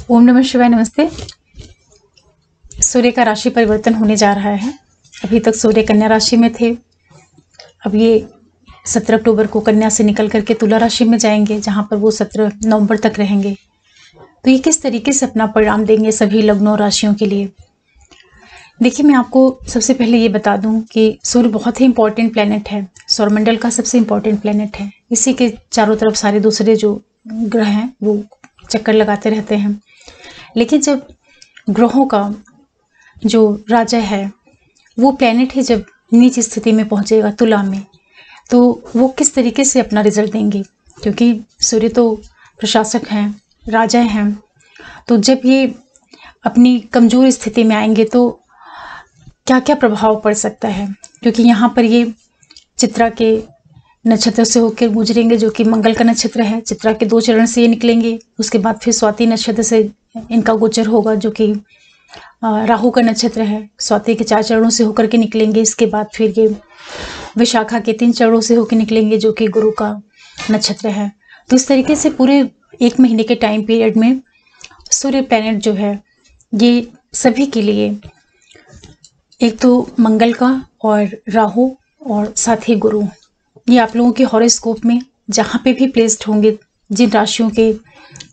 ओम नमः शिवाय। नमस्ते। सूर्य का राशि परिवर्तन होने जा रहा है। अभी तक सूर्य कन्या राशि में थे। अब ये 17 अक्टूबर को कन्या से निकल करके तुला राशि में जाएंगे, जहां पर वो 17 नवंबर तक रहेंगे। तो ये किस तरीके से अपना परिणाम देंगे सभी लग्नों और राशियों के लिए। देखिए, मैं आपको सबसे पहले ये बता दूं कि सूर्य बहुत ही इंपॉर्टेंट प्लेनेट है, सौरमंडल का सबसे इंपॉर्टेंट प्लेनेट है। इसी के चारों तरफ सारे दूसरे जो ग्रह हैं वो चक्कर लगाते रहते हैं। लेकिन जब ग्रहों का जो राजा है वो प्लेनेट ही जब नीच स्थिति में पहुंचेगा तुला में, तो वो किस तरीके से अपना रिजल्ट देंगे, क्योंकि सूर्य तो प्रशासक हैं, राजा हैं। तो जब ये अपनी कमजोर स्थिति में आएंगे तो क्या क्या प्रभाव पड़ सकता है, क्योंकि यहाँ पर ये चित्रा के नक्षत्र से होकर गुजरेंगे, जो कि मंगल का नक्षत्र है। चित्रा के 2 चरण से ये निकलेंगे, उसके बाद फिर स्वाति नक्षत्र से इनका गोचर होगा, जो कि राहु का नक्षत्र है। स्वाति के 4 चरणों से होकर के निकलेंगे। इसके बाद फिर ये विशाखा के 3 चरणों से होकर निकलेंगे, जो कि गुरु का नक्षत्र है। तो इस तरीके से पूरे 1 महीने के टाइम पीरियड में सूर्य प्लैनेट जो है ये सभी के लिए, एक तो मंगल का और राहु और साथ ही गुरु, ये आप लोगों के हॉरोस्कोप में जहाँ पे भी प्लेस्ड होंगे, जिन राशियों के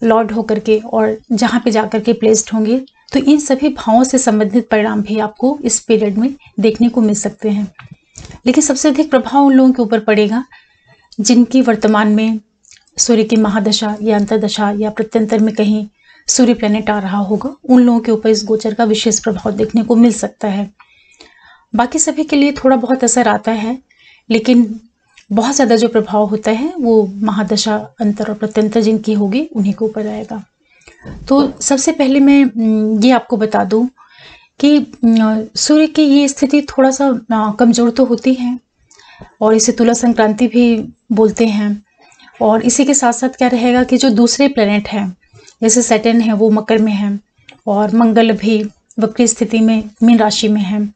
लॉर्ड होकर के और जहाँ पे जाकर के प्लेस्ड होंगे, तो इन सभी भावों से संबंधित परिणाम भी आपको इस पीरियड में देखने को मिल सकते हैं। लेकिन सबसे अधिक प्रभाव उन लोगों के ऊपर पड़ेगा जिनकी वर्तमान में सूर्य की महादशा या अंतर्दशा या प्रत्यंतर में कहीं सूर्य प्लैनेट आ रहा होगा। उन लोगों के ऊपर इस गोचर का विशेष प्रभाव देखने को मिल सकता है। बाकी सभी के लिए थोड़ा बहुत असर आता है, लेकिन बहुत ज़्यादा जो प्रभाव होता है वो महादशा, अंतर और प्रत्यंतर जिनकी होगी उन्हीं के ऊपर आएगा। तो सबसे पहले मैं ये आपको बता दूं कि सूर्य की ये स्थिति थोड़ा सा कमज़ोर तो होती है, और इसे तुला संक्रांति भी बोलते हैं। और इसी के साथ साथ क्या रहेगा कि जो दूसरे प्लैनेट हैं, जैसे सैटर्न है वो मकर में है, और मंगल भी वक्री स्थिति में मीन राशि में है,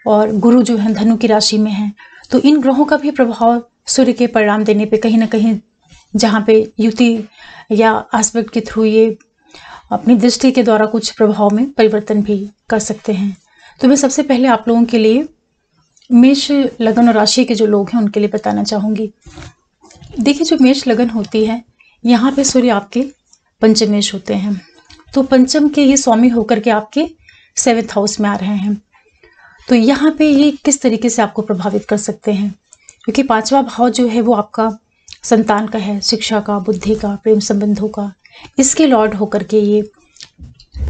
और गुरु जो है धनु की राशि में है। तो इन ग्रहों का भी प्रभाव सूर्य के परिणाम देने पे कहीं ना कहीं, जहाँ पे युति या आस्पेक्ट के थ्रू ये अपनी दृष्टि के द्वारा कुछ प्रभाव में परिवर्तन भी कर सकते हैं। तो मैं सबसे पहले आप लोगों के लिए मेष लगन और राशि के जो लोग हैं उनके लिए बताना चाहूँगी। देखिए, जो मेष लगन होती है, यहाँ पे सूर्य आपके पंचमेश होते हैं। तो पंचम के ये स्वामी होकर के आपके 7th हाउस में आ रहे हैं। तो यहाँ पे ये किस तरीके से आपको प्रभावित कर सकते हैं, क्योंकि 5वां भाव जो है वो आपका संतान का है, शिक्षा का, बुद्धि का, प्रेम संबंधों का। इसके लॉर्ड होकर के ये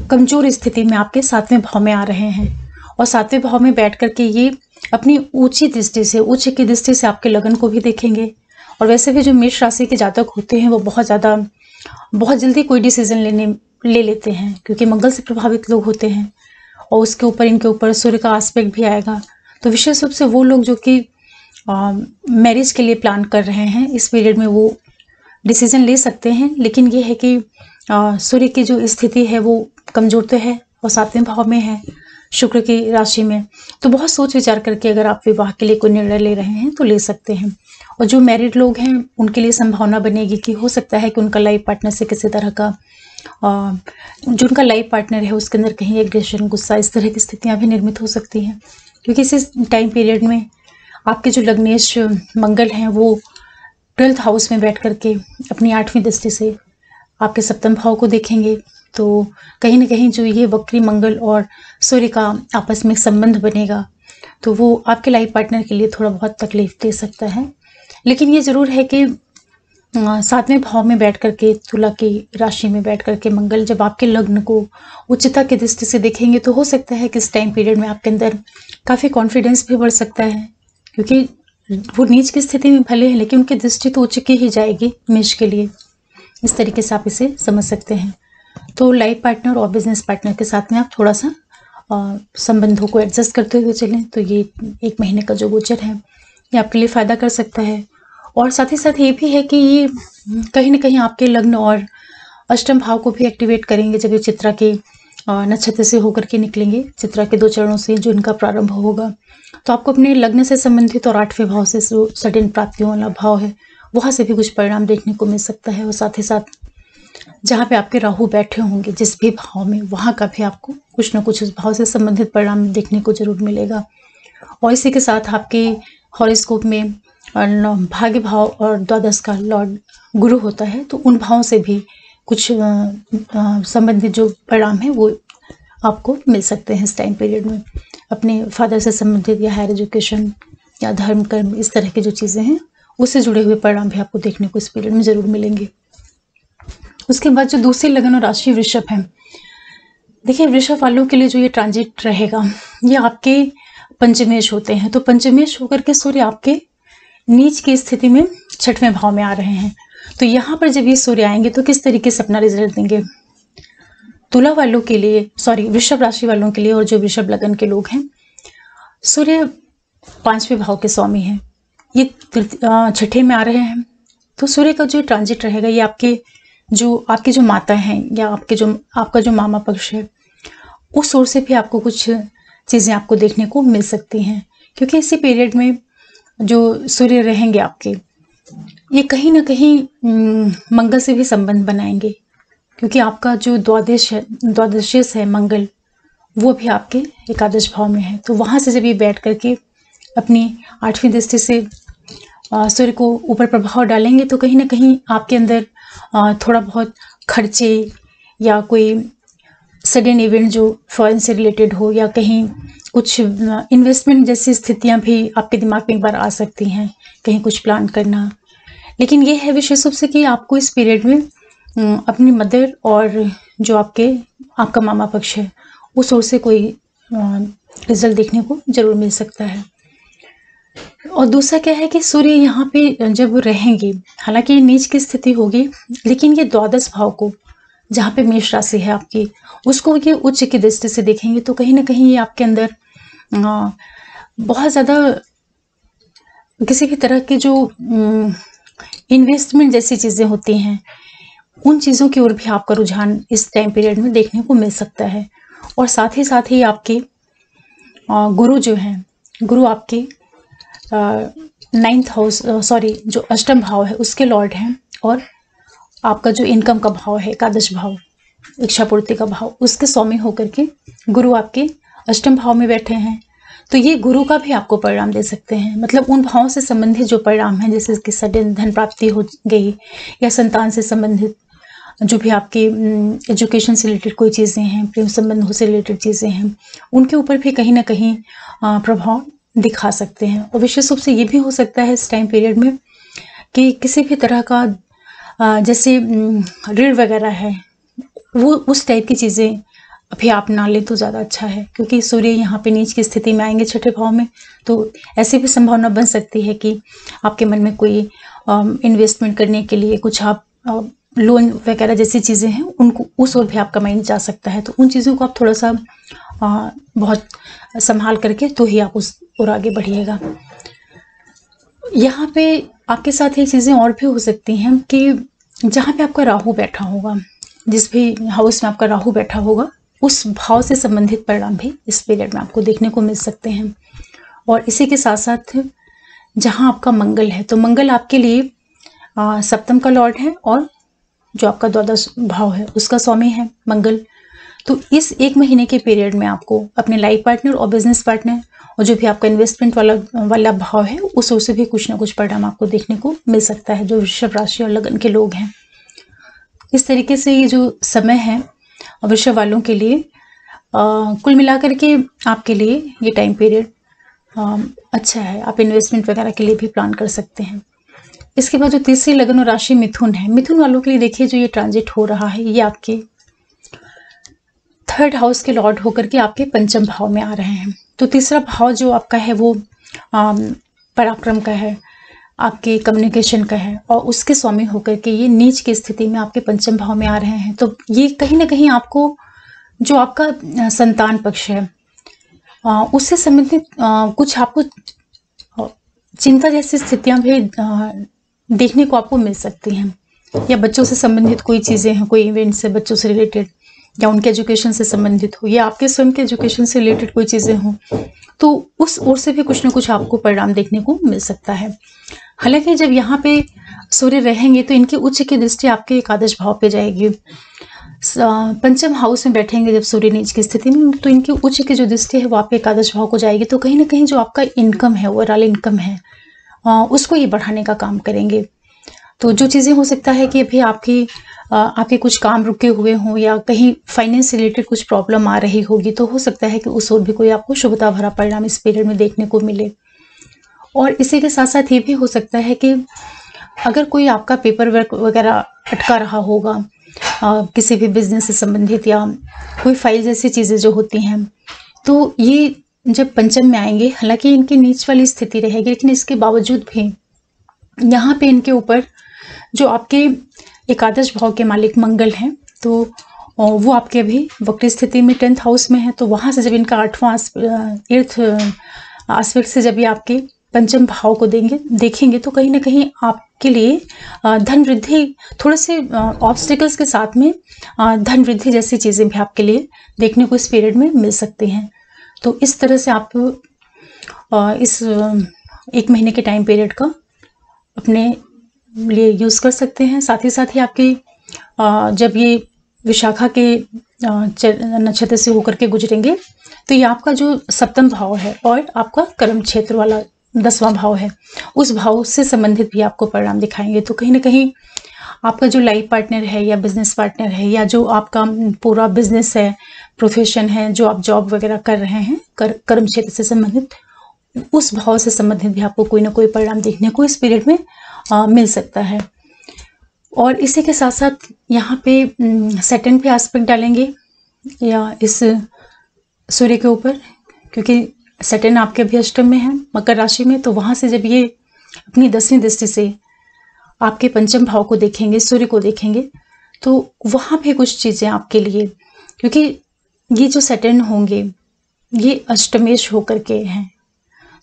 कमजोर स्थिति में आपके 7वें भाव में आ रहे हैं, और 7वें भाव में बैठ करके ये अपनी ऊंची दृष्टि से, उच्च की दृष्टि से आपके लगन को भी देखेंगे। और वैसे भी जो मेष राशि के जातक होते हैं वो बहुत जल्दी कोई डिसीजन ले लेते हैं, क्योंकि मंगल से प्रभावित लोग होते हैं, और उसके ऊपर इनके ऊपर सूर्य का एस्पेक्ट भी आएगा। तो विशेष रूप से वो लोग जो कि मैरिज के लिए प्लान कर रहे हैं, इस पीरियड में वो डिसीजन ले सकते हैं। लेकिन ये है कि सूर्य की जो स्थिति है वो कमजोर तो है, और 7वें भाव में है शुक्र की राशि में। तो बहुत सोच विचार करके अगर आप विवाह के लिए कोई निर्णय ले रहे हैं तो ले सकते हैं। और जो मैरिड लोग हैं उनके लिए संभावना बनेगी कि हो सकता है कि उनका लाइफ पार्टनर से किसी तरह का जो उनका लाइफ पार्टनर है उसके अंदर कहीं एग्रेशन, गुस्सा, इस तरह की स्थितियां भी निर्मित हो सकती हैं। क्योंकि इस टाइम पीरियड में आपके जो लग्नेश मंगल हैं वो 12th हाउस में बैठ करके अपनी 8वीं दृष्टि से आपके 7वें भाव को देखेंगे। तो कहीं ना कहीं जो ये वक्री मंगल और सूर्य का आपस में संबंध बनेगा, तो वो आपके लाइफ पार्टनर के लिए थोड़ा बहुत तकलीफ दे सकता है। लेकिन ये ज़रूर है कि 7वें भाव में बैठ करके, तुला की राशि में बैठ करके मंगल जब आपके लग्न को उच्चता की दृष्टि से देखेंगे, तो हो सकता है कि इस टाइम पीरियड में आपके अंदर काफ़ी कॉन्फिडेंस भी बढ़ सकता है, क्योंकि वो नीच की स्थिति में भले हैं लेकिन उनकी दृष्टि तो उच्च की ही जाएगी मेष के लिए। इस तरीके से आप इसे समझ सकते हैं। तो लाइफ पार्टनर और बिजनेस पार्टनर के साथ में आप थोड़ा सा संबंधों को एडजस्ट करते हुए चलें, तो ये 1 महीने का जो गोचर है ये आपके लिए फ़ायदा कर सकता है। और साथ ही साथ ये भी है कि ये कहीं ना कहीं आपके लग्न और अष्टम भाव को भी एक्टिवेट करेंगे जब ये चित्रा के नक्षत्र से होकर के निकलेंगे, चित्रा के 2 चरणों से जो इनका प्रारंभ होगा। तो आपको अपने लग्न से संबंधित और 8वें भाव से जो सडन प्राप्तियों वाला भाव है वहाँ से भी कुछ परिणाम देखने को मिल सकता है। और साथ ही साथ जहाँ पे आपके राहु बैठे होंगे जिस भी भाव में, वहाँ का भी आपको कुछ न कुछ उस भाव से संबंधित परिणाम देखने को जरूर मिलेगा। और इसी के साथ आपके हॉरोस्कोप में भाग्य भाव और द्वादश का लॉर्ड गुरु होता है, तो उन भावों से भी कुछ संबंधित जो परिणाम है वो आपको मिल सकते हैं इस टाइम पीरियड में। अपने फादर से संबंधित या हायर एजुकेशन या धर्म कर्म, इस तरह की जो चीज़ें हैं उससे जुड़े हुए परिणाम भी आपको देखने को इस पीरियड में जरूर मिलेंगे। उसके बाद जो दूसरी लगन और राशि वृषभ है, देखिए वृषभ वालों के लिए जो ये ट्रांजिट रहेगा, ये आपके पंचमेश होते हैं। तो पंचमेश होकर के सूर्य आपके नीच की स्थिति में छठवें भाव में आ रहे हैं। तो यहाँ पर जब ये सूर्य आएंगे तो किस तरीके से अपना रिजल्ट देंगे तुला वालों के लिए, सॉरी वृषभ राशि वालों के लिए और जो वृषभ लगन के लोग हैं, सूर्य 5वें भाव के स्वामी हैं, ये छठे में आ रहे हैं। तो सूर्य का जो ट्रांजिट रहेगा ये आपकी जो माता हैं या आपका जो मामा पक्ष है, उस ओर से भी आपको कुछ चीज़ें आपको देखने को मिल सकती हैं। क्योंकि इसी पीरियड में जो सूर्य रहेंगे आपके, ये कहीं ना कहीं मंगल से भी संबंध बनाएंगे। क्योंकि आपका जो द्वादशेश है मंगल, वो भी आपके एकादश भाव में है। तो वहाँ से जब ये बैठ करके अपनी 8वीं दृष्टि से सूर्य को ऊपर प्रभाव डालेंगे, तो कहीं ना कहीं आपके अंदर थोड़ा बहुत खर्चे या कोई सडन इवेंट जो फॉरेन से रिलेटेड हो या कहीं कुछ इन्वेस्टमेंट जैसी स्थितियां भी आपके दिमाग में एक बार आ सकती हैं, कहीं कुछ प्लान करना। लेकिन ये है विशेष रूप से कि आपको इस पीरियड में अपनी मदर और जो आपका मामा पक्ष है, उस ओर से कोई रिजल्ट देखने को जरूर मिल सकता है। और दूसरा क्या है कि सूर्य यहाँ पे जब रहेंगे, हालांकि ये नीच की स्थिति होगी, लेकिन ये द्वादश भाव को, जहाँ पे मेष राशि है आपकी, उसको ये उच्च की दृष्टि से देखेंगे। तो कहीं ना कहीं ये आपके अंदर बहुत ज़्यादा किसी भी तरह की जो इन्वेस्टमेंट जैसी चीज़ें होती हैं, उन चीज़ों की ओर भी आपका रुझान इस टाइम पीरियड में देखने को मिल सकता है। और साथ ही आपके गुरु जो हैं, गुरु आपके 9th हाउस, जो अष्टम भाव है उसके लॉर्ड हैं, और आपका जो इनकम का भाव है, एकादश भाव, इच्छा पूर्ति का भाव, उसके स्वामी होकर के गुरु आपके अष्टम भाव में बैठे हैं। तो ये गुरु का भी आपको परिणाम दे सकते हैं। मतलब उन भावों से संबंधित जो परिणाम हैं, जैसे कि सडन धन प्राप्ति हो गई या संतान से संबंधित जो भी आपकी एजुकेशन से रिलेटेड कोई चीज़ें हैं, प्रेम संबंधों से रिलेटेड चीज़ें हैं, उनके ऊपर भी कहीं ना कहीं प्रभाव दिखा सकते हैं। और विशेष रूप से ये भी हो सकता है इस टाइम पीरियड में कि किसी भी तरह का जैसे ऋण वगैरह है, वो उस टाइप की चीज़ें अभी आप ना लें तो ज़्यादा अच्छा है। क्योंकि सूर्य यहाँ पे नीच की स्थिति में आएंगे छठे भाव में, तो ऐसी भी संभावना बन सकती है कि आपके मन में कोई इन्वेस्टमेंट करने के लिए कुछ आप लोन वगैरह जैसी चीज़ें हैं, उनको उस ओर भी आपका माइंड जा सकता है। तो उन चीज़ों को आप थोड़ा सा बहुत संभाल करके तो ही आप उस ओर आगे बढ़िएगा। यहाँ पे आपके साथ ये चीज़ें और भी हो सकती हैं कि जहाँ पे आपका राहु बैठा होगा, जिस भी हाउस में आपका राहु बैठा होगा, उस भाव से संबंधित परिणाम भी इस पीरियड में आपको देखने को मिल सकते हैं। और इसी के साथ साथ जहाँ आपका मंगल है, तो मंगल आपके लिए सप्तम का लॉर्ड है और जो आपका द्वादश भाव है उसका स्वामी है मंगल। तो इस 1 महीने के पीरियड में आपको अपने लाइफ पार्टनर और बिजनेस पार्टनर और जो भी आपका इन्वेस्टमेंट वाला भाव है, उस ओर से भी कुछ ना कुछ परिणाम आपको देखने को मिल सकता है, जो वृषभ राशि और लगन के लोग हैं। इस तरीके से ये जो समय है वृषभ वालों के लिए कुल मिलाकर के आपके लिए ये टाइम पीरियड अच्छा है। आप इन्वेस्टमेंट वगैरह के लिए भी प्लान कर सकते हैं। इसके बाद जो तीसरी लगन और राशि मिथुन है, मिथुन वालों के लिए देखिए जो ये ट्रांजिट हो रहा है, ये आपके 3rd हाउस के लॉर्ड होकर के आपके पंचम भाव में आ रहे हैं। तो तीसरा भाव जो आपका है वो पराक्रम का है, आपके कम्युनिकेशन का है, और उसके स्वामी होकर के ये नीच की स्थिति में आपके पंचम भाव में आ रहे हैं। तो ये कहीं ना कहीं आपको जो आपका संतान पक्ष है उससे संबंधित कुछ आपको चिंता जैसी स्थितियां भी देखने को आपको मिल सकती हैं, या बच्चों से संबंधित कोई चीज़ें हैं, कोई इवेंट्स है बच्चों से रिलेटेड, या उनके एजुकेशन से संबंधित हो, या आपके स्वयं के एजुकेशन से रिलेटेड कोई चीज़ें हों, तो उस ओर से भी कुछ ना कुछ आपको परिणाम देखने को मिल सकता है। हालांकि जब यहाँ पे सूर्य रहेंगे तो इनकी उच्च की दृष्टि आपके एकादश भाव पे जाएगी। पंचम हाउस में बैठेंगे जब सूर्य नीच की स्थिति में, तो इनकी उच्च की जो दृष्टि है वो आपके एकादश भाव को जाएगी। तो कहीं ना कहीं जो आपका इनकम है, ओवरऑल इनकम है, उसको ये बढ़ाने का काम करेंगे। तो जो चीज़ें हो सकता है कि अभी आपके कुछ काम रुके हुए हों या कहीं फाइनेंस से रिलेटेड कुछ प्रॉब्लम आ रही होगी, तो हो सकता है कि उस ओर भी कोई आपको शुभता भरा परिणाम इस पीरियड में देखने को मिले। और इसी के साथ साथ ये भी हो सकता है कि अगर कोई आपका पेपर वर्क वगैरह अटका रहा होगा, किसी भी बिजनेस से संबंधित या कोई फाइल जैसी चीज़ें जो होती हैं, तो ये जब पंचम में आएंगे, हालांकि इनकी नीच वाली स्थिति रहेगी, लेकिन इसके बावजूद भी यहाँ पे इनके ऊपर जो आपके एकादश भाव के मालिक मंगल हैं, तो वो आपके अभी वक्री स्थिति में 10th हाउस में है। तो वहाँ से जब इनका 8वां 8th आस्पेक्ट से जब ये आपके पंचम भाव को देखेंगे, तो कहीं ना कहीं आपके लिए धन वृद्धि, थोड़े से ऑब्स्टिकल्स के साथ में धन वृद्धि जैसी चीज़ें भी आपके लिए देखने को इस पीरियड में मिल सकती हैं। तो इस तरह से आप इस 1 महीने के टाइम पीरियड का अपने लिए यूज़ कर सकते हैं। साथ ही आपकी जब ये विशाखा के नक्षत्र से होकर के गुजरेंगे, तो ये आपका जो 7वां भाव है और आपका कर्म क्षेत्र वाला 10वां भाव है, उस भाव से संबंधित भी आपको परिणाम दिखाएंगे। तो कहीं ना कहीं आपका जो लाइफ पार्टनर है या बिजनेस पार्टनर है, या जो आपका पूरा बिजनेस है, प्रोफेशन है, जो आप जॉब वगैरह कर रहे हैं, कर्म क्षेत्र से संबंधित, उस भाव से संबंधित भी आपको कोई ना कोई परिणाम देखने को इस पीरियड में मिल सकता है। और इसी के साथ साथ यहाँ पे सैटर्न पे एस्पेक्ट डालेंगे या इस सूर्य के ऊपर, क्योंकि सैटर्न आपके अभी अष्टम में है, मकर राशि में। तो वहाँ से जब ये अपनी 10वीं दृष्टि से आपके पंचम भाव को देखेंगे, सूर्य को देखेंगे, तो वहाँ पे कुछ चीज़ें आपके लिए, क्योंकि ये जो सैटर्न होंगे ये अष्टमेश होकर के हैं,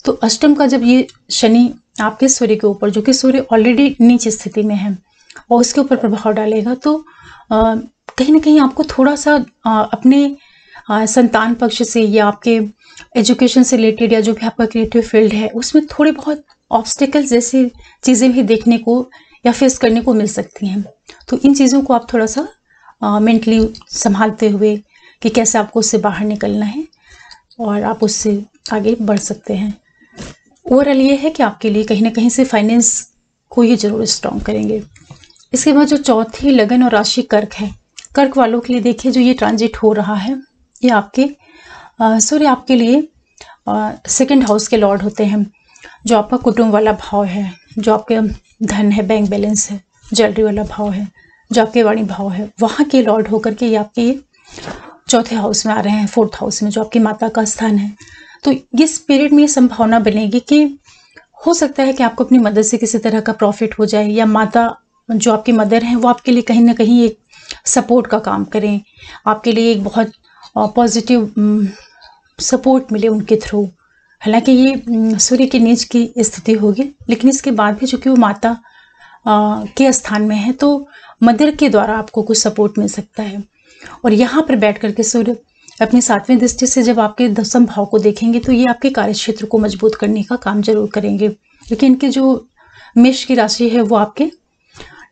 तो अष्टम का जब ये शनि आपके सूर्य के ऊपर, जो कि सूर्य ऑलरेडी नीच स्थिति में है, और उसके ऊपर प्रभाव डालेगा, तो कहीं ना कहीं आपको थोड़ा सा अपने संतान पक्ष से या आपके एजुकेशन से रिलेटेड या जो भी आपका क्रिएटिव फील्ड है, उसमें थोड़ी बहुत ऑब्स्टिकल्स जैसी चीज़ें भी देखने को या फेस करने को मिल सकती हैं। तो इन चीज़ों को आप थोड़ा सा मेंटली संभालते हुए कि कैसे आपको उससे बाहर निकलना है और आप उससे आगे बढ़ सकते हैं। ओवरऑल ये है कि आपके लिए कहीं ना कहीं से फाइनेंस को ही जरूर स्ट्रॉन्ग करेंगे। इसके बाद जो चौथी लगन और राशि कर्क है, कर्क वालों के लिए देखिए जो ये ट्रांजिट हो रहा है, ये आपके सूर्य आपके लिए 2nd हाउस के लॉर्ड होते हैं, जो आपका कुटुंब वाला भाव है, जो आपके धन है, बैंक बैलेंस है, ज्वेलरी वाला भाव है, जो आपके वाणी भाव है, वहाँ के लॉर्ड होकर के ये आपके 4थे हाउस में आ रहे हैं, 4th हाउस में, जो आपकी माता का स्थान है। तो इस पीरियड में ये संभावना बनेगी कि हो सकता है कि आपको अपनी मदद से किसी तरह का प्रॉफिट हो जाए, या माता जो आपकी मदर हैं वो आपके लिए कहीं ना कहीं एक सपोर्ट का काम करें, आपके लिए एक बहुत पॉजिटिव सपोर्ट मिले उनके थ्रू। हालांकि ये सूर्य की नीच की स्थिति होगी, लेकिन इसके बाद भी चूंकि वो माता के स्थान में है, तो मदर के द्वारा आपको कुछ सपोर्ट मिल सकता है। और यहाँ पर बैठ करके सूर्य अपनी 7वीं दृष्टि से जब आपके 10वें भाव को देखेंगे, तो ये आपके कार्य क्षेत्र को मजबूत करने का काम जरूर करेंगे, क्योंकि इनकी जो मेष की राशि है वो आपके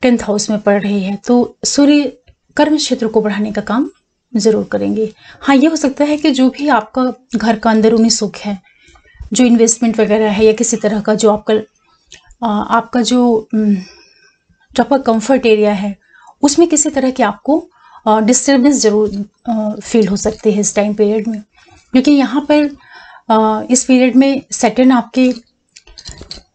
10th हाउस में पड़ रही है। तो सूर्य कर्म क्षेत्र को बढ़ाने का काम जरूर करेंगे। हाँ, ये हो सकता है कि जो भी आपका घर का अंदरूनी सुख है, जो इन्वेस्टमेंट वगैरह है, या किसी तरह का जो आपका जो आपका कंफर्ट एरिया है, उसमें किसी तरह की आपको डिस्टर्बेंस जरूर फील हो सकती है इस टाइम पीरियड में, क्योंकि यहाँ पर इस पीरियड में सैटर्न आपके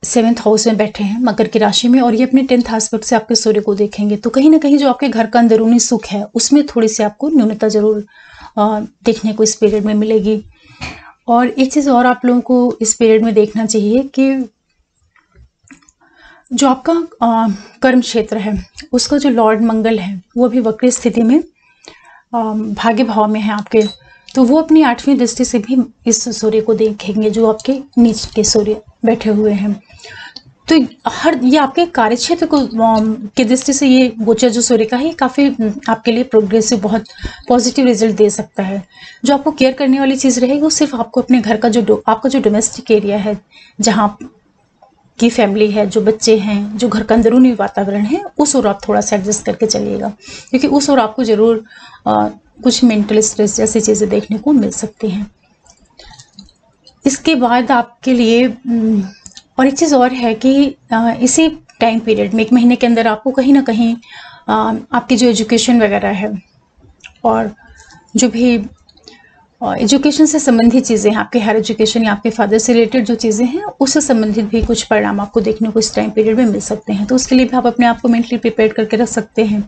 7th हाउस में बैठे हैं, मकर की राशि में, और ये अपने 10th एस्पेक्ट से आपके सूर्य को देखेंगे। तो कहीं ना कहीं जो आपके घर का अंदरूनी सुख है, उसमें थोड़ी सी आपको न्यूनता जरूर देखने को इस पीरियड में मिलेगी। और एक चीज़ और आप लोगों को इस पीरियड में देखना चाहिए कि जो आपका कर्म क्षेत्र है, उसका जो लॉर्ड मंगल है वो भी वक्री स्थिति में भाग्य भाव में है आपके, तो वो अपनी 8वीं दृष्टि से भी इस सूर्य को देखेंगे, जो आपके नीच के सूर्य बैठे हुए हैं। तो ये आपके कार्य क्षेत्र को की दृष्टि से ये गोचर जो सूर्य का है, काफ़ी आपके लिए प्रोग्रेसिव, बहुत पॉजिटिव रिजल्ट दे सकता है। जो आपको केयर करने वाली चीज़ रहेगी वो सिर्फ आपको अपने घर का आपका जो डोमेस्टिक एरिया है, जहाँ की फैमिली है, जो बच्चे हैं, जो घर का अंदरूनी वातावरण है, उस ओर आप थोड़ा सा एडजस्ट करके चलिएगा, क्योंकि उस ओर आपको जरूर कुछ मेंटल स्ट्रेस जैसी चीज़ें देखने को मिल सकती हैं। इसके बाद आपके लिए और एक चीज़ और है कि इसी टाइम पीरियड में 1 महीने के अंदर आपको कहीं ना कहीं आपकी जो एजुकेशन वगैरह है और जो भी एजुकेशन से संबंधित चीज़ें हैं, आपके हायर एजुकेशन या आपके फादर से रिलेटेड जो चीज़ें हैं, उससे संबंधित भी कुछ परिणाम आपको देखने को इस टाइम पीरियड में मिल सकते हैं। तो उसके लिए भी आप अपने आप को मेंटली प्रिपेयर करके रख सकते हैं।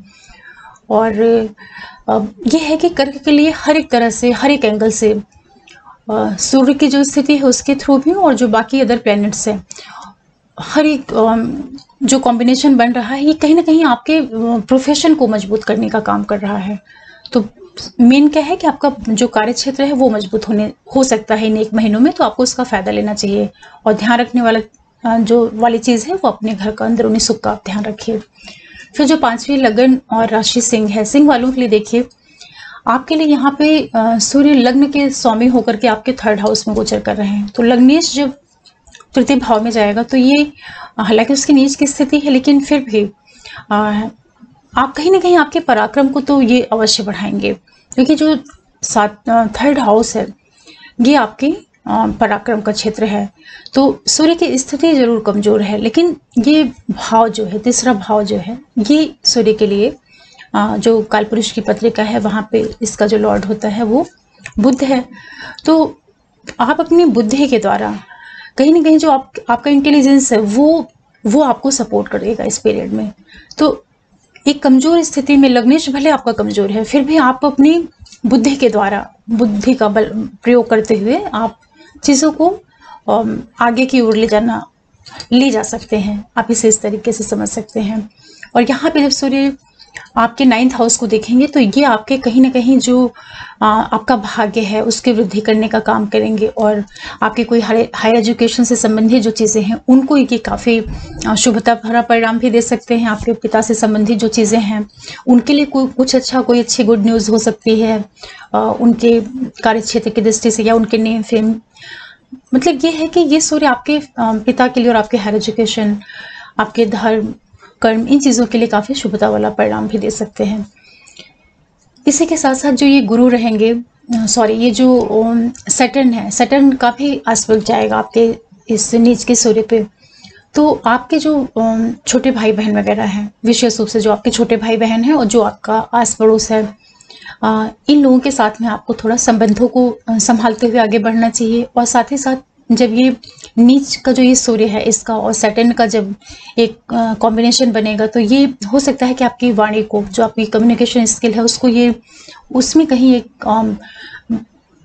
और ये है कि कर्क के लिए हर एक तरह से, हर एक एंगल से सूर्य की जो स्थिति है उसके थ्रू भी और जो बाकी अदर प्लैनेट्स हैं, हर एक जो कॉम्बिनेशन बन रहा है, ये कहीं ना कहीं आपके प्रोफेशन को मजबूत करने का काम कर रहा है। तो मेन क्या है कि आपका जो कार्य क्षेत्र है वो मजबूत हो सकता है इन 1 महीनों में, तो आपको उसका फायदा लेना चाहिए। और ध्यान रखने वाला जो वाली चीज़ है वो अपने घर का अंदरूनी सुख का आप ध्यान रखिए। फिर जो 5वीं लगन और राशि सिंह है, सिंह वालों के लिए देखिए, आपके लिए यहाँ पे सूर्य लग्न के स्वामी होकर के आपके 3rd हाउस में गोचर कर रहे हैं। तो लग्नेश जब 3य भाव में जाएगा तो ये हालांकि उसकी नीच की स्थिति है, लेकिन फिर भी आप कहीं ना कहीं आपके पराक्रम को तो ये अवश्य बढ़ाएंगे, क्योंकि जो 3rd हाउस है ये आपके पराक्रम का क्षेत्र है। तो सूर्य की स्थिति जरूर कमजोर है, लेकिन ये भाव जो है, 3रा भाव जो है, ये सूर्य के लिए जो कालपुरुष की पत्रिका है वहाँ पे इसका जो लॉर्ड होता है वो बुध है। तो आप अपनी बुद्धि के द्वारा कहीं ना कहीं जो आपका इंटेलिजेंस है वो आपको सपोर्ट करेगा इस पीरियड में। तो एक कमजोर स्थिति में लग्नेश भले आपका कमजोर है, फिर भी आप अपनी बुद्धि के द्वारा, बुद्धि का बल प्रयोग करते हुए आप चीज़ों को आगे की ओर ले जा सकते हैं। आप इसे इस तरीके से समझ सकते हैं। और यहाँ पे जब सूर्य आपके 9th हाउस को देखेंगे तो ये आपके कहीं ना कहीं जो आपका भाग्य है उसकी वृद्धि करने का काम करेंगे, और आपके कोई हायर एजुकेशन से संबंधित जो चीज़ें हैं उनको ये काफ़ी शुभता भरा परिणाम भी दे सकते हैं। आपके पिता से संबंधित जो चीज़ें हैं उनके लिए कोई अच्छी गुड न्यूज़ हो सकती है उनके कार्य क्षेत्र की दृष्टि से, या उनके नेम फेम। मतलब ये है कि ये सूर्य आपके पिता के लिए और आपके हायर एजुकेशन, आपके धर्म, कर्म, इन चीज़ों के लिए काफ़ी शुभता वाला परिणाम भी दे सकते हैं। इसी के साथ साथ जो ये गुरु रहेंगे, ये जो सैटर्न है, सैटर्न काफ़ी आस्पेक्ट जाएगा आपके इस नीच के सूर्य पे। तो आपके जो छोटे भाई बहन वगैरह हैं, विशेष रूप से जो आपके छोटे भाई बहन हैं और जो आपका आस पड़ोस है, इन लोगों के साथ में आपको थोड़ा संबंधों को संभालते हुए आगे बढ़ना चाहिए। और साथ ही साथ जब ये नीच का जो ये सूर्य है इसका और सैटर्न का जब एक कॉम्बिनेशन बनेगा तो ये हो सकता है कि आपकी वाणी को, जो आपकी कम्युनिकेशन स्किल है उसको ये उसमें कहीं एक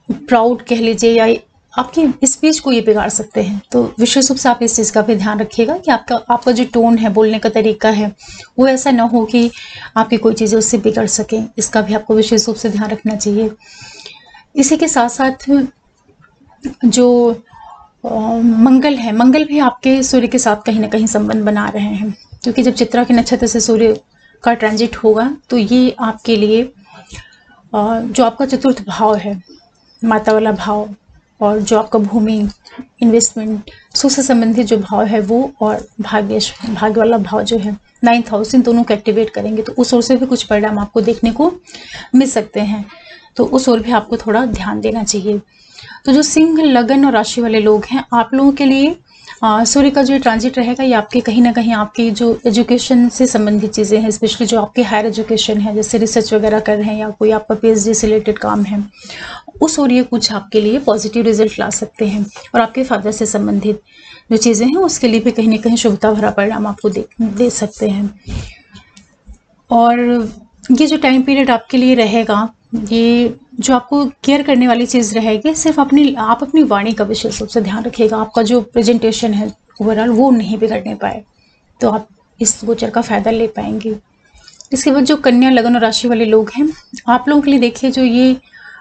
प्राउड कह लीजिए या आपकी स्पीच को ये बिगाड़ सकते हैं। तो विशेष रूप से आप इस चीज़ का भी ध्यान रखिएगा कि आपका जो टोन है, बोलने का तरीका है, वो ऐसा ना हो कि आपकी कोई चीज़ें उससे बिगड़ सकें। इसका भी आपको विशेष रूप से ध्यान रखना चाहिए। इसी के साथ साथ जो मंगल है, मंगल भी आपके सूर्य के साथ कहीं ना कहीं संबंध बना रहे हैं, क्योंकि जब चित्रा के नक्षत्र से सूर्य का ट्रांजिट होगा तो ये आपके लिए जो आपका 4th भाव है, माता वाला भाव, और जो आपका भूमि, इन्वेस्टमेंट, सुख से संबंधित जो भाव है वो, और भाग्य वाला भाव जो है 9th हाउस, इन दोनों को एक्टिवेट करेंगे तो उस ओर से भी कुछ परिणाम आपको देखने को मिल सकते हैं। तो उस ओर भी आपको थोड़ा ध्यान देना चाहिए। तो जो सिंह लगन और राशि वाले लोग हैं, आप लोगों के लिए सूर्य का जो ट्रांजिट रहेगा ये आपके कहीं ना कहीं आपकी जो एजुकेशन से संबंधित चीज़ें हैं, स्पेशली जो आपके हायर एजुकेशन है, जैसे रिसर्च वगैरह कर रहे हैं या कोई आपका PhD से रिलेटेड काम है, उस ओर ये कुछ आपके लिए पॉजिटिव रिजल्ट ला सकते हैं। और आपके फादर से संबंधित जो चीज़ें हैं उसके लिए भी कहीं ना कहीं शुभता भरा परिणाम आपको दे सकते हैं। और ये जो टाइम पीरियड आपके लिए रहेगा, ये जो आपको केयर करने वाली चीज़ रहेगी, सिर्फ आप अपनी वाणी का विशेष रूप से ध्यान रखिएगा। आपका जो प्रेजेंटेशन है ओवरऑल वो नहीं बिगड़ने पाए, तो आप इस गोचर का फ़ायदा ले पाएंगे। इसके बाद जो कन्या लगन और राशि वाले लोग हैं, आप लोगों के लिए देखिए जो ये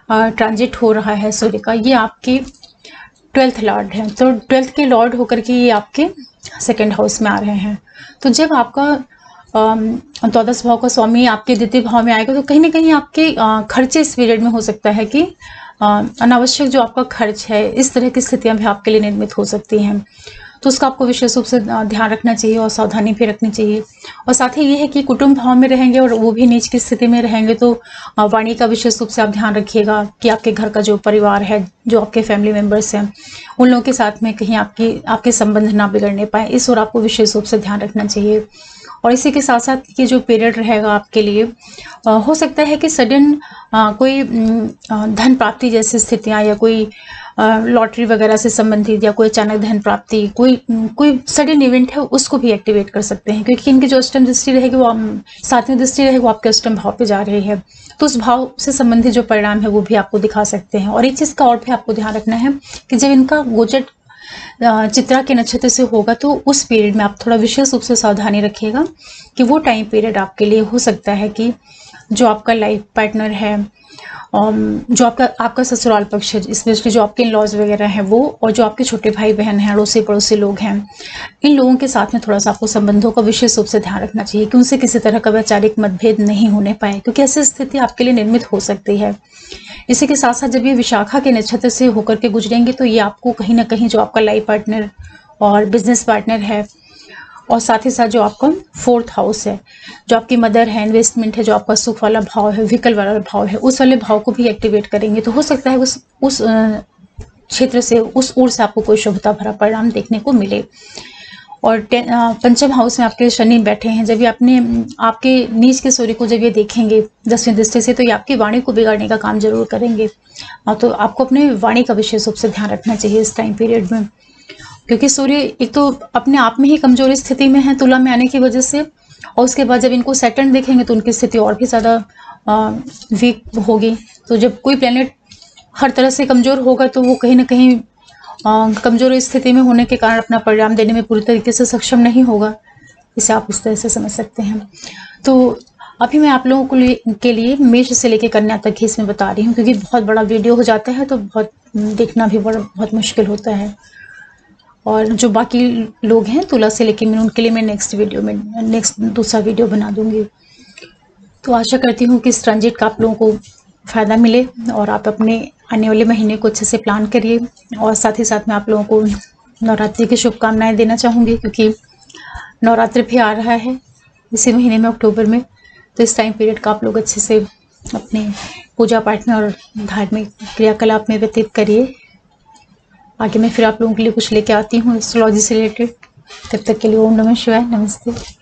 ट्रांजिट हो रहा है सूर्य का, ये आपके 12th लॉर्ड हैं। तो 12th के लॉर्ड होकर के ये आपके 2nd हाउस में आ रहे हैं। तो जब आपका 12th भाव का स्वामी आपके 2य भाव में आएगा तो कहीं ना कहीं आपके खर्चे इस पीरियड में हो सकता है कि अनावश्यक जो आपका खर्च है, इस तरह की स्थितियां भी आपके लिए निर्मित हो सकती हैं। तो उसका आपको विशेष रूप से ध्यान रखना चाहिए और सावधानी भी रखनी चाहिए। और साथ ही ये है कि कुटुंब भाव में रहेंगे और वो भी नीच की स्थिति में रहेंगे, तो वाणी का विशेष रूप से आप ध्यान रखिएगा कि आपके घर का जो परिवार है, जो आपके फैमिली मेंबर्स हैं, उन लोगों के साथ में कहीं आपके संबंध ना बिगड़ने पाए, इस और आपको विशेष रूप से ध्यान रखना चाहिए। और इसी के साथ साथ ये जो पीरियड रहेगा आपके लिए, हो सकता है कि सडन कोई धन प्राप्ति जैसी स्थितियां या कोई लॉटरी वगैरह से संबंधित या कोई अचानक धन प्राप्ति, कोई सडन इवेंट है, उसको भी एक्टिवेट कर सकते हैं, क्योंकि इनकी जो अष्टम दृष्टि रहेगी वो सातवीं दृष्टि रहेगी वो आपके अष्टम भाव पे जा रही है, तो उस भाव से संबंधित जो परिणाम है वो भी आपको दिखा सकते हैं। और एक चीज का और भी आपको ध्यान रखना है कि जब इनका गोचर चित्रा के नक्षत्र से होगा तो उस पीरियड में आप थोड़ा विशेष रूप से सावधानी रखिएगा कि वो टाइम पीरियड आपके लिए हो सकता है कि जो आपका लाइफ पार्टनर है, जो आपका ससुराल पक्ष है, स्पेशली जो आपके इन-लॉज वगैरह हैं वो, और जो आपके छोटे भाई बहन हैं, अड़ोसी पड़ोसी लोग हैं, इन लोगों के साथ में थोड़ा सा आपको संबंधों का विशेष रूप से ध्यान रखना चाहिए कि उनसे किसी तरह का वैचारिक मतभेद नहीं होने पाए, क्योंकि ऐसी स्थिति आपके लिए निर्मित हो सकती है। इसी के साथ साथ जब ये विशाखा के नक्षत्र से होकर के गुजरेंगे तो ये आपको कहीं ना कहीं जो आपका लाइफ पार्टनर और बिजनेस पार्टनर है, और साथ ही साथ जो आपका 4th हाउस है, जो आपकी मदर है, इन्वेस्टमेंट है, जो आपका सुख वाला भाव है, व्हीकल वाला भाव है, उस वाले भाव को भी एक्टिवेट करेंगे। तो हो सकता है उस क्षेत्र से, उस ओर से आपको कोई शुभता भरा परिणाम देखने को मिले। और पंचम हाउस में आपके शनि बैठे हैं, जब ये आपके नीच के सूर्य को जब ये देखेंगे 10वीं दृष्टि से, तो ये आपकी वाणी को बिगाड़ने का काम जरूर करेंगे। तो आपको अपने वाणी का विशेष रूप से ध्यान रखना चाहिए इस टाइम पीरियड में, क्योंकि सूर्य एक तो अपने आप में ही कमजोरी स्थिति में है तुला में आने की वजह से, और उसके बाद जब इनको सैटर्न देखेंगे तो उनकी स्थिति और भी ज़्यादा वीक होगी। तो जब कोई प्लेनेट हर तरह से कमजोर होगा तो वो कहीं ना कहीं कमजोर स्थिति में होने के कारण अपना परिणाम देने में पूरी तरीके से सक्षम नहीं होगा। इसे आप इस तरह से समझ सकते हैं। तो अभी मैं आप लोगों के लिए मेष से लेकर कन्या तक ही इसमें बता रही हूँ, क्योंकि बहुत बड़ा वीडियो हो जाता है तो बहुत देखना भी बहुत मुश्किल होता है। और जो बाकी लोग हैं तुला से लेके उनके लिए मैं नेक्स्ट दूसरा वीडियो बना दूंगी। तो आशा करती हूँ कि इस ट्रांजिट का आप लोगों को फ़ायदा मिले और आप अपने आने वाले महीने को अच्छे से प्लान करिए। और साथ ही साथ मैं आप लोगों को नवरात्रि की शुभकामनाएं देना चाहूँगी, क्योंकि नवरात्रि भी आ रहा है इसी महीने में, अक्टूबर में। तो इस टाइम पीरियड का आप लोग अच्छे से अपने पूजा पाठ में और धार्मिक क्रियाकलाप में व्यतीत करिए। आगे मैं फिर आप लोगों के लिए कुछ लेके आती हूँ एस्ट्रोलॉजी से रिलेटेड। तब तक के लिए ओम नमः शिवाय, नमस्ते।